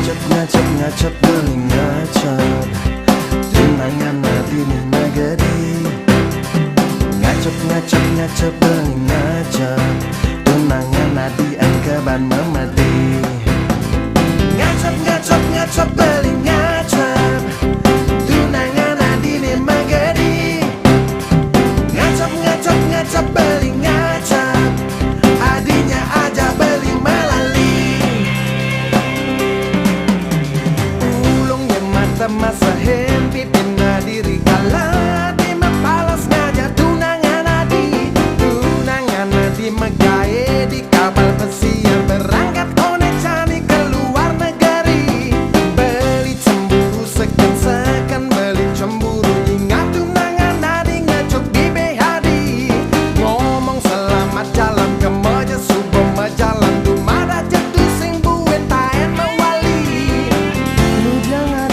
ngacap beli ngacap tunangan adine magadi. Ngacap beli ngacap tunangan adi angkaban mamadi. Ngacap beli ngacap tunangan adine magadi. Ngacap beli ngacap adinya aja beli melali. Masa hempit na diri kala di mapalas ngaja tunangan adi magaye di kapal pesiar berangkat one cani ke luar negeri. Beli cemburu sekan beli cemburu ingat tunangan adi ngacuk di BHD. Ngomong selamat jalan ke meja subuh majalan dumada jatuh sing buet taen mawali. Lu jangan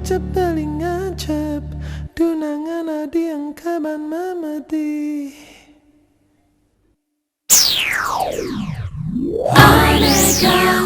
ngacap beli ngacap tunangan adi angkaban mamadi. Aneka